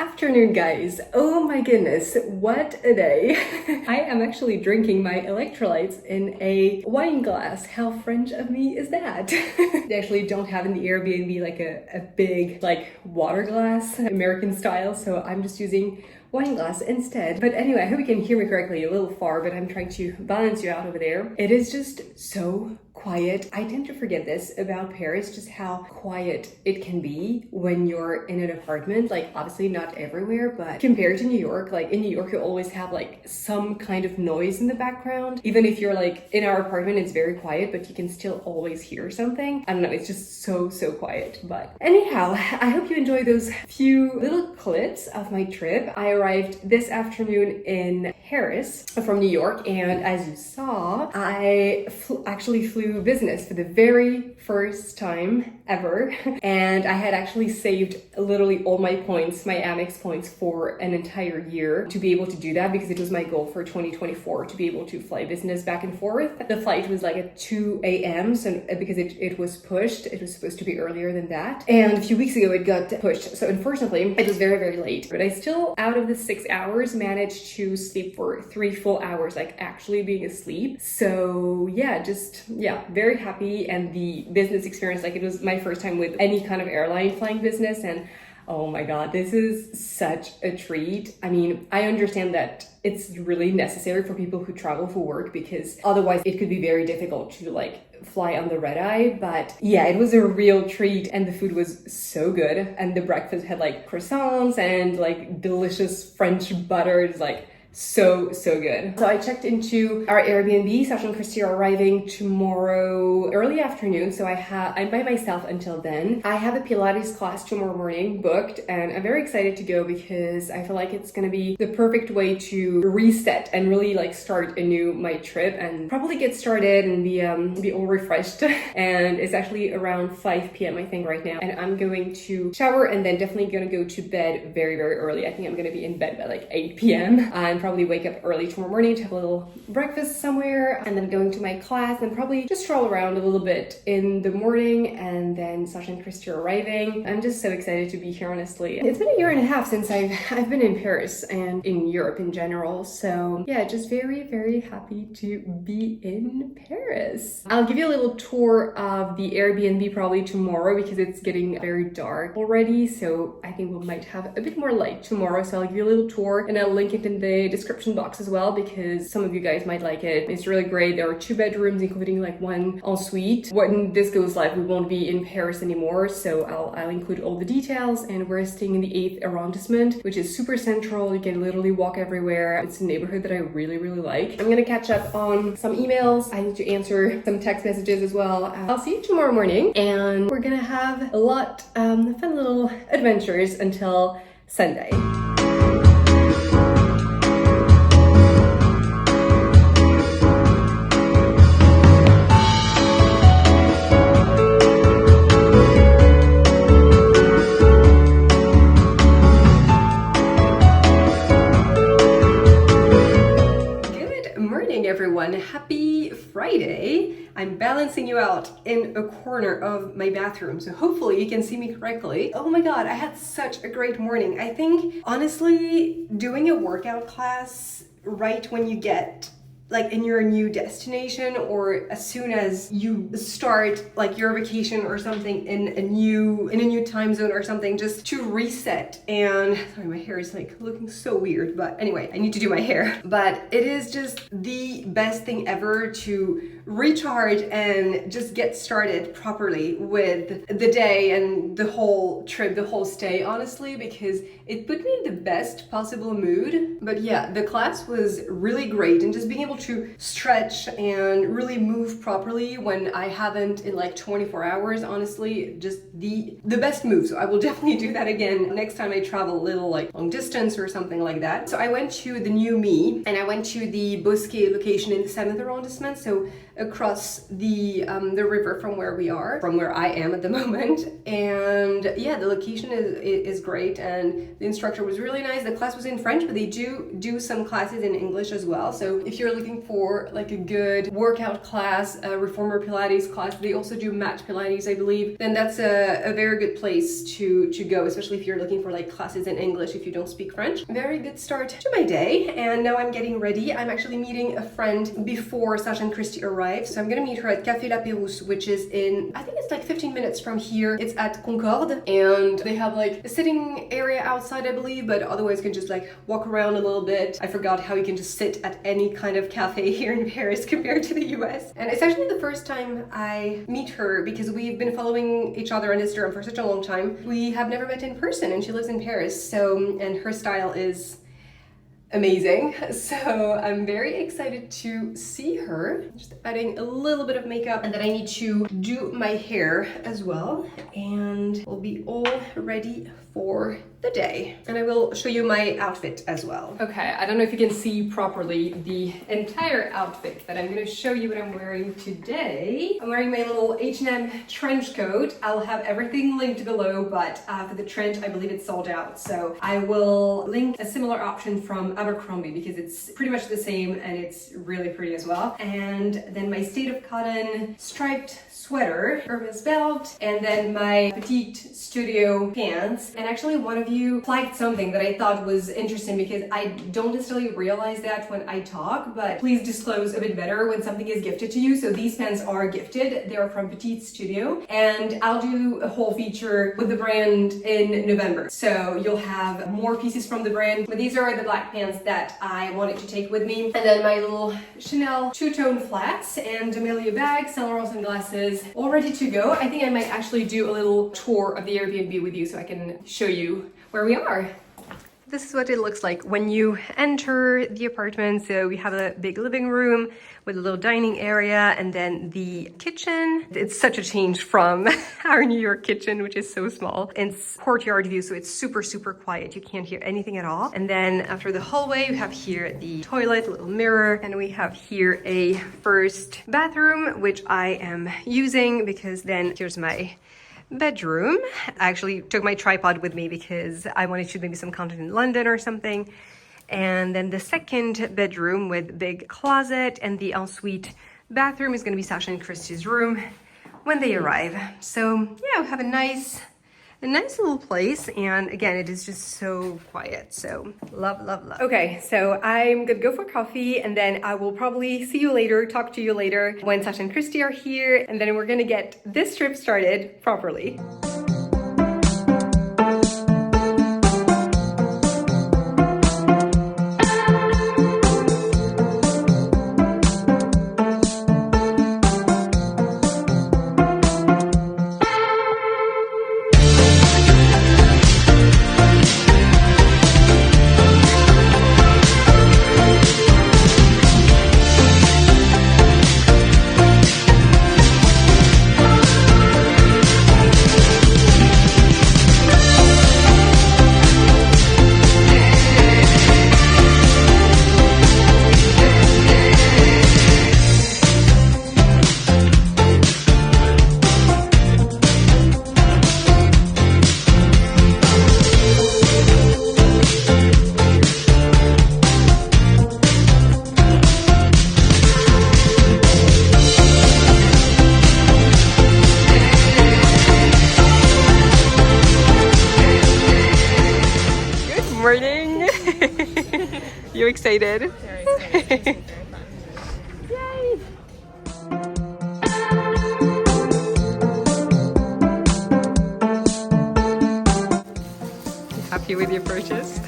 afternoon, guys. Oh my goodness, what a day. I am actually drinking my electrolytes in a wine glass. How French of me is that? They actually don't have in the Airbnb like a big like water glass, American style, so I'm just using wine glass instead. But anyway, I hope you can hear me correctly, a little far, but I'm trying to balance you out over there. It is just so quiet. I tend to forget this about Paris, just how quiet it can be when you're in an apartment. Like obviously not everywhere, but compared to New York, like in New York, you always have like some kind of noise in the background. Even if you're like in our apartment, it's very quiet, but you can still always hear something. I don't know, it's just so quiet. But anyhow, I hope you enjoy those few little clips of my trip. I arrived this afternoon in Paris from New York, and as you saw, I actually flew business for the very first time ever, and I had actually saved literally all my points, my Amex points, for an entire year to be able to do that, because it was my goal for 2024 to be able to fly business back and forth. The flight was like at 2 a.m. so because it was pushed, it was supposed to be earlier than that, and a few weeks ago it got pushed, so unfortunately it was very late. But I still, out of the 6 hours, managed to sleep for 3 full hours, like actually being asleep. So yeah, very happy. And the business experience, like it was my first time with any kind of airline flying business, and oh my god, this is such a treat. I mean, I understand that it's really necessary for people who travel for work, because otherwise it could be very difficult to like fly on the red eye. But yeah, it was a real treat, and the food was so good, and the breakfast had like croissants and like delicious French butters, like so good. So I checked into our Airbnb. Sasha and Christy are arriving tomorrow early afternoon, so I'm by myself until then. I have a Pilates class tomorrow morning booked, and I'm very excited to go because I feel like it's gonna be the perfect way to reset and really like start anew my trip and probably get started and be all refreshed. And it's actually around 5 p.m. I think right now, and I'm going to shower and then definitely gonna go to bed very early. I think I'm gonna be in bed by like 8 p.m. and probably wake up early tomorrow morning to have a little breakfast somewhere, and then going to my class, and probably just stroll around a little bit in the morning. And then Sasha and Christy are arriving. I'm just so excited to be here, honestly. It's been a year and a half since I've been in Paris and in Europe in general, so yeah, just very happy to be in Paris. I'll give you a little tour of the Airbnb probably tomorrow, because it's getting very dark already, so I think we might have a bit more light tomorrow. So I'll give you a little tour, and I'll link it in the description box as well, because some of you guys might like it. It's really great. There are 2 bedrooms, including like 1 ensuite. When this goes live, we won't be in Paris anymore, so I'll include all the details. And we're staying in the 8th arrondissement, which is super central. You can literally walk everywhere. It's a neighborhood that I really like. I'm gonna catch up on some emails. I need to answer some text messages as well. I'll see you tomorrow morning, and we're gonna have a lot fun little adventures until Sunday. Everyone, happy Friday. I'm balancing you out in a corner of my bathroom, so hopefully you can see me correctly. Oh my god, I had such a great morning. I think honestly, doing a workout class right when you get like in your new destination, or as soon as you start like your vacation or something in a new time zone or something, just to reset. And sorry, my hair is like looking so weird, but anyway, I need to do my hair. But it is just the best thing ever to recharge and just get started properly with the day and the whole trip, the whole stay, honestly, because it put me in the best possible mood. But yeah, the class was really great, and just being able to stretch and really move properly when I haven't in like 24 hours, honestly, just the best move. So I will definitely do that again next time I travel a little like long distance or something like that. So I went to the new me, and I went to the Bosquet location in the 7th arrondissement, so across the river from where I am at the moment. And yeah, the location is great, and the instructor was really nice. The class was in French, but they do some classes in English as well. So if you're looking for like a good workout class, a reformer Pilates class, they also do mat Pilates, I believe, then that's a very good place to go, especially if you're looking for like classes in English if you don't speak French. Very good start to my day, and now I'm getting ready. I'm actually meeting a friend before Sasha and Christy arrive, so I'm gonna meet her at Café La Pérouse, which is in, I think it's like 15 minutes from here. It's at Concorde, and they have like a sitting area outside, I believe, but otherwise you can just like walk around a little bit. I forgot how you can just sit at any kind of cafe here in Paris compared to the US. And it's actually the first time I meet her because we've been following each other on Instagram for such a long time. We have never met in person, and she lives in Paris, so, and her style is amazing. So I'm very excited to see her. Just adding a little bit of makeup, and then I need to do my hair as well, and we'll be all ready for the day. And I will show you my outfit as well. Okay, I don't know if you can see properly the entire outfit, but I'm gonna show you what I'm wearing today. I'm wearing my little H&M trench coat. I'll have everything linked below, but for the trench, I believe it's sold out. So I will link a similar option from Abercrombie because it's pretty much the same and it's really pretty as well. And then my State of Cotton striped sweater, Hermes belt, and then my petite studio pants. And actually one of you flagged something that I thought was interesting because I don't necessarily realize that when I talk, but please disclose a bit better when something is gifted to you. So these pants are gifted. They're from Petite Studio, and I'll do a whole feature with the brand in November. So you'll have more pieces from the brand, but these are the black pants that I wanted to take with me. And then my little Chanel two-tone flats and Amelia bag, Saint Laurent sunglasses, all ready to go. I think I might actually do a little tour of the Airbnb with you so I can show you where we are. This is what it looks like when you enter the apartment. So we have a big living room with a little dining area, and then the kitchen. It's such a change from our New York kitchen, which is so small. It's courtyard view, so it's super, super quiet. You can't hear anything at all. And then after the hallway, we have here the toilet, a little mirror, and we have here a first bathroom, which I am using because then here's my bedroom. I actually took my tripod with me because I wanted to shoot maybe some content in London or something. And then the second bedroom with big closet, and the ensuite bathroom is going to be Sasha and Christy's room when they arrive. So yeah, we have a nice little place, and again, it is just so quiet. So love, love, love. Okay, so I'm gonna go for coffee, and then I will probably see you later, talk to you later when Sasha and Christy are here, and then we're gonna get this trip started properly. Morning. You excited? Very excited. Yay! Happy with your purchase?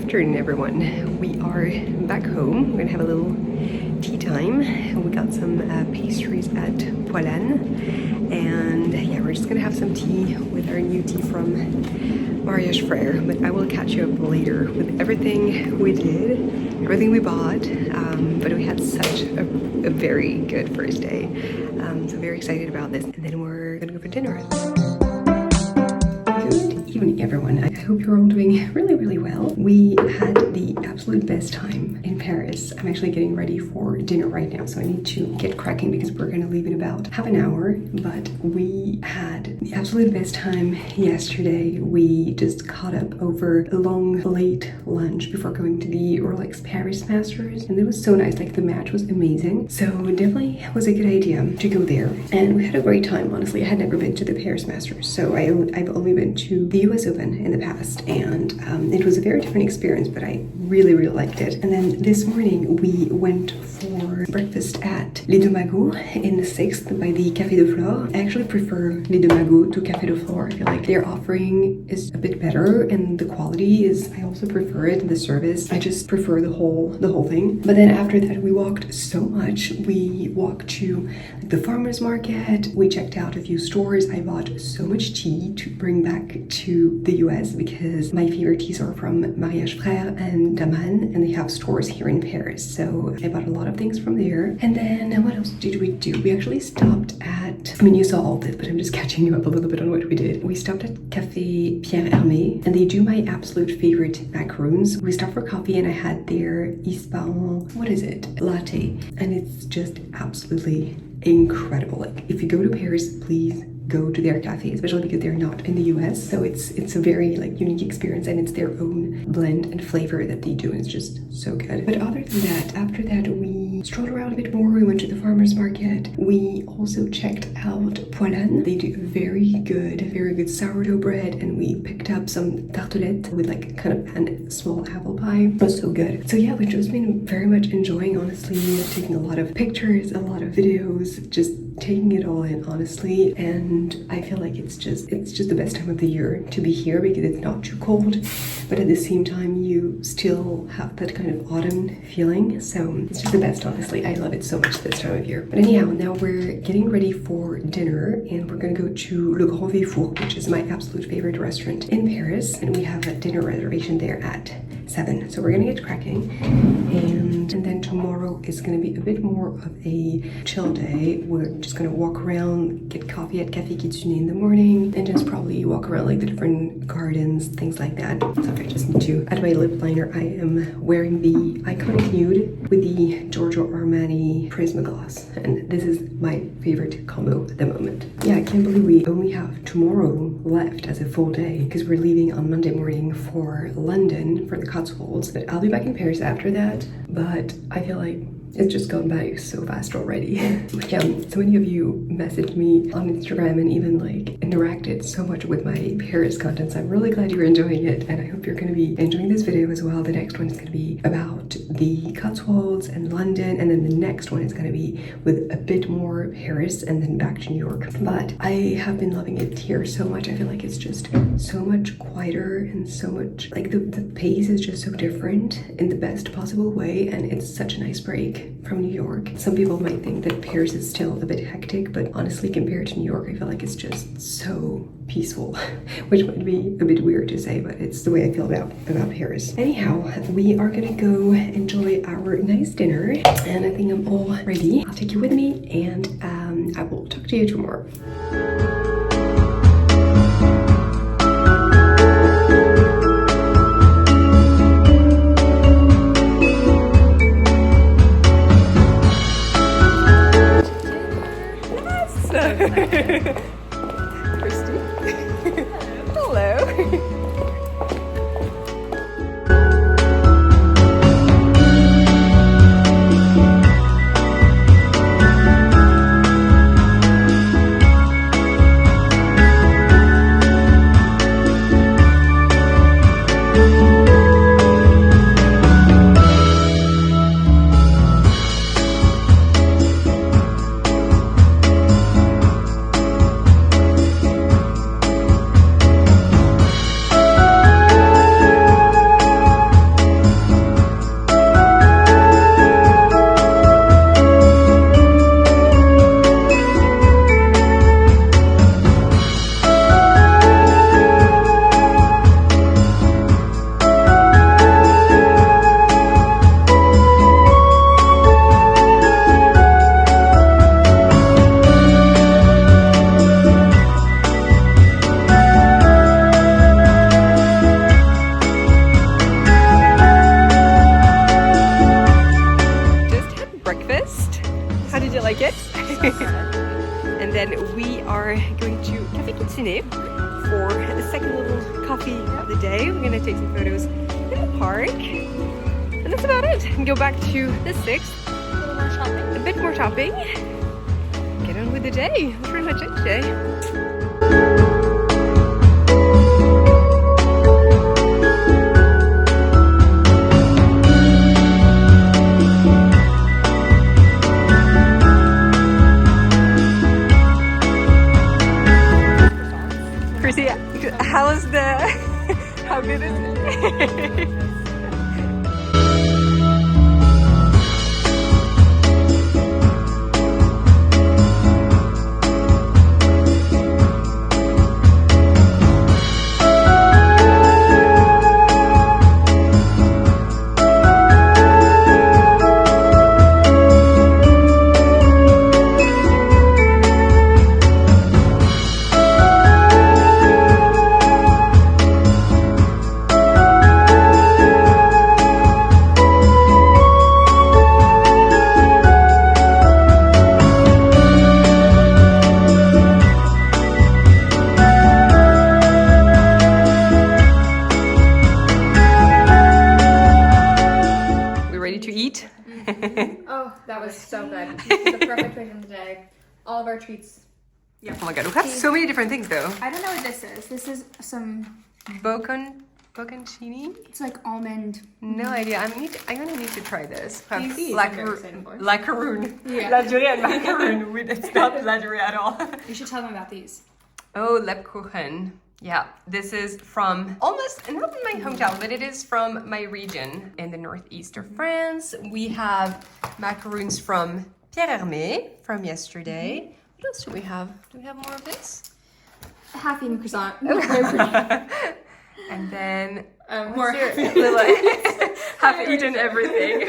afternoon, everyone. We are back home. We're gonna have a little tea time. We got some pastries at Poilane, and yeah, we're just gonna have some tea with our new tea from Mariage Frère. But I will catch you up later with everything we did, everything we bought. But we had such a very good first day, so very excited about this. And then we're gonna go for dinner. Good evening, everyone. I hope you're all doing really well. We had the absolute best time in Paris. I'm actually getting ready for dinner right now, so I need to get cracking because we're gonna leave in about half an hour. But we had the absolute best time yesterday. We just caught up over a long, late lunch before going to the Rolex Paris Masters, and it was so nice. Like, the match was amazing, so it definitely was a good idea to go there. And we had a great time, honestly. I had never been to the Paris Masters, so I've only been to the US Open in the past, and it was a very different experience, but I really liked it. And then this morning we went for breakfast at Les Deux Magots in the 6th by the Café de Flore. I actually prefer Les Deux Magots to Café de Flore. I feel like their offering is a bit better, and the quality is, I also prefer it. The service, I just prefer the whole thing. But then after that we walked so much. We walked to the farmers market, we checked out a few stores. I bought so much tea to bring back to the US because my favorite teas are from Mariage Frère and Daman, and they have stores here in Paris, so I bought a lot of things from there. And then what else did we do? We actually stopped at, I mean, you saw all this, but I'm just catching you up a little bit on what we did. We stopped at Café Pierre Hermé, and they do my absolute favorite macaroons. We stopped for coffee and I had their Ispahan, what is it, latte, and it's just absolutely incredible. Like, if you go to Paris, please go to their cafe, especially because they're not in the US, so it's a very like unique experience, and it's their own blend and flavor that they do, and it's just so good. But other than that, after that we strolled around a bit more. We went to the farmers market. We also checked out Poilane. They do very good sourdough bread, and we picked up some tartelettes with like kind of a small apple pie. It was so good. So yeah, we've just been very much enjoying, honestly, taking a lot of pictures, a lot of videos, just taking it all in, honestly. And I feel like it's just the best time of the year to be here because it's not too cold, but at the same time you still have that kind of autumn feeling. So it's just the best, honestly. I love it so much this time of year. But anyhow, now we're getting ready for dinner, and we're gonna go to Le Grand Véfour, which is my absolute favorite restaurant in Paris, and we have a dinner reservation there at 7. So we're gonna get cracking, and then tomorrow is gonna be a bit more of a chill day. We're just gonna walk around, get coffee at Café Kitsune in the morning, and just probably walk around like the different gardens, things like that. So I just need to add my lip liner. I am wearing the Iconic Nude with the Giorgio Armani Prismagloss, and this is my favorite combo at the moment. Yeah, I can't believe we only have tomorrow left as a full day because we're leaving on Monday morning for London for the Cotswolds, but I'll be back in Paris after that. But I feel like it's just gone by so fast already. Yeah, so many of you messaged me on Instagram and even like interacted so much with my Paris content, so I'm really glad you're enjoying it, and I hope you're going to be enjoying this video as well. The next one is going to be about the Cotswolds and London, and then the next one is going to be with a bit more Paris and then back to New York. But I have been loving it here so much. I feel like it's just so much quieter and so much like the pace is just so different in the best possible way, and it's such a nice break from New York. Some people might think that Paris is still a bit hectic, but honestly, compared to New York, I feel like it's just so peaceful, which might be a bit weird to say, but it's the way I feel about Paris. Anyhow, we are gonna go enjoy our nice dinner, and I think I'm all ready. I'll take you with me, and I will talk to you tomorrow. Christy. Hello. are going to Café Kitsune for the second little coffee of the day. We're gonna take some photos in the park. And that's about it. And go back to the 6th. A little more shopping. A bit more shopping. Get on with the day. That's pretty much it today. Chrissy, how's the... how good is it? Oh, that was so good. This is the perfect thing of the day. All of our treats. Yeah. Oh my god, we have so many different things though. I don't know what this is. This is some bocconcini. It's like almond. No idea. I'm gonna need to try this. Macaroon. Yeah. La durée and macaroon. It's not la durée at all. You should tell them about these. Oh, Lebkuchen. Yeah, this is from almost, not in my hometown, but it is from my region in the northeast of France. We have macaroons from Pierre Hermé from yesterday. What else do we have? Do we have more of this? Half-eaten croissant. And then more half-eaten everything.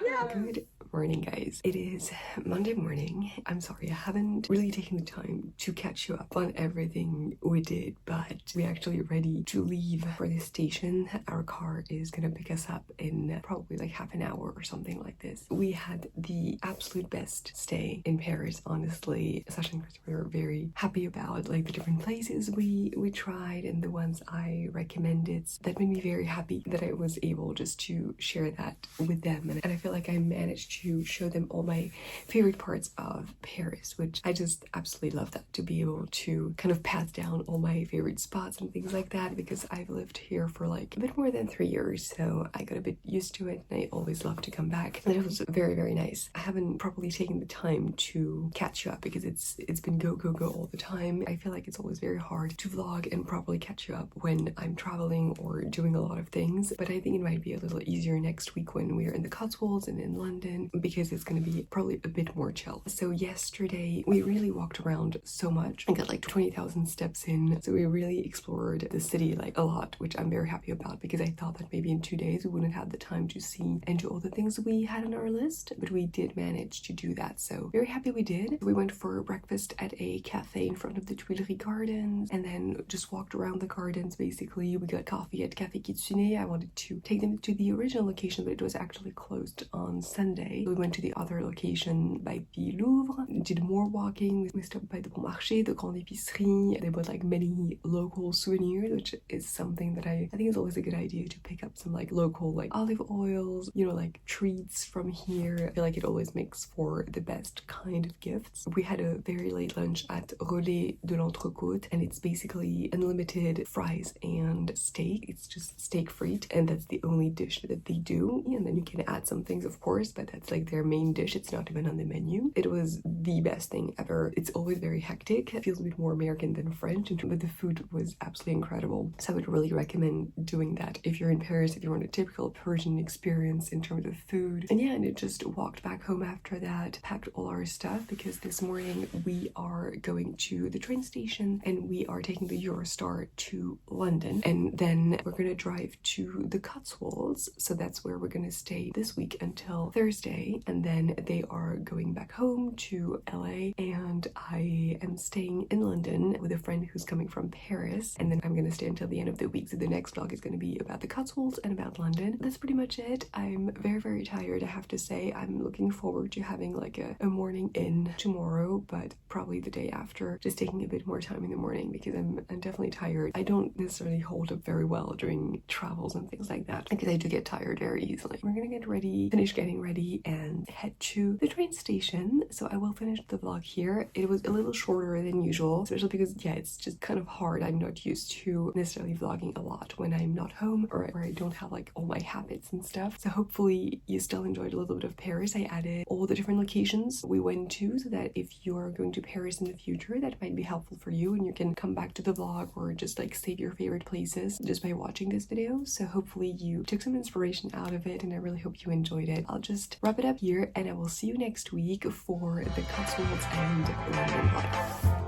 Yeah. Good morning, guys. It is Monday morning. I'm sorry, I haven't really taken the time to catch you up on everything we did, but we're actually ready to leave for the station. Our car is gonna pick us up in probably like half an hour or something like this. We had the absolute best stay in Paris, honestly. Sasha and Chris were very happy about like the different places we tried and the ones I recommended. That made me very happy that I was able just to share that with them, and I feel like I managed to show them all my favorite parts of Paris, which I just absolutely love that, to be able to kind of pass down all my favorite spots and things like that, because I've lived here for like a bit more than 3 years, so I got a bit used to it and I always love to come back. And it was very, very nice. I haven't properly taken the time to catch you up because it's been go all the time. I feel like it's always very hard to vlog and properly catch you up when I'm traveling or doing a lot of things, but I think it might be a little easier next week when we're in the Cotswolds and in London, because it's going to be probably a bit more chill. So yesterday we really walked around so much. I got like 20,000 steps in, so we really explored the city like a lot, which I'm very happy about, because I thought that maybe in 2 days we wouldn't have the time to see and do all the things we had on our list, but we did manage to do that, so very happy we did. We went for breakfast at a cafe in front of the Tuileries Gardens and then just walked around the gardens. Basically, we got coffee at Café Kitsune. I wanted to take them to the original location, but it was actually closed on Sunday. We went to the other location by the Louvre, did more walking. We stopped by the Bon Marché, the Grande Épicerie. They bought like many local souvenirs, which is something that I think is always a good idea, to pick up some like local like olive oils, you know, like treats from here. I feel like it always makes for the best kind of gifts. We had a very late lunch at Relais de l'Entrecôte, and it's basically unlimited fries and steak. It's just steak frites, and that's the only dish that they do. And then you can add some things, of course, but that's like their main dish. It's not even on the menu. It was the best thing ever. It's always very hectic. It feels a bit more American than French, but the food was absolutely incredible. So I would really recommend doing that if you're in Paris, if you want a typical Persian experience in terms of food. And yeah, and it just walked back home after that, packed all our stuff, because this morning we are going to the train station and we are taking the Eurostar to London, and then we're gonna drive to the Cotswolds. So that's where we're gonna stay this week until Thursday. day, and then they are going back home to LA, and I am staying in London with a friend who's coming from Paris, and then I'm gonna stay until the end of the week. So the next vlog is gonna be about the Cotswolds and about London. That's pretty much it. I'm very tired, I have to say. I'm looking forward to having like a morning in tomorrow, but probably the day after, just taking a bit more time in the morning because I'm definitely tired. I don't necessarily hold up very well during travels and things like that because I do get tired very easily. We're gonna get ready, finish getting ready, and head to the train station. So I will finish the vlog here. It was a little shorter than usual, especially because yeah, it's just kind of hard. I'm not used to necessarily vlogging a lot when I'm not home or I don't have like all my habits and stuff. So hopefully you still enjoyed a little bit of Paris. I added all the different locations we went to so that if you're going to Paris in the future, that might be helpful for you and you can come back to the vlog or just like save your favorite places just by watching this video. So hopefully you took some inspiration out of it and I really hope you enjoyed it. I'll just wrap it up here and I will see you next week for the Cotswolds and London vlog.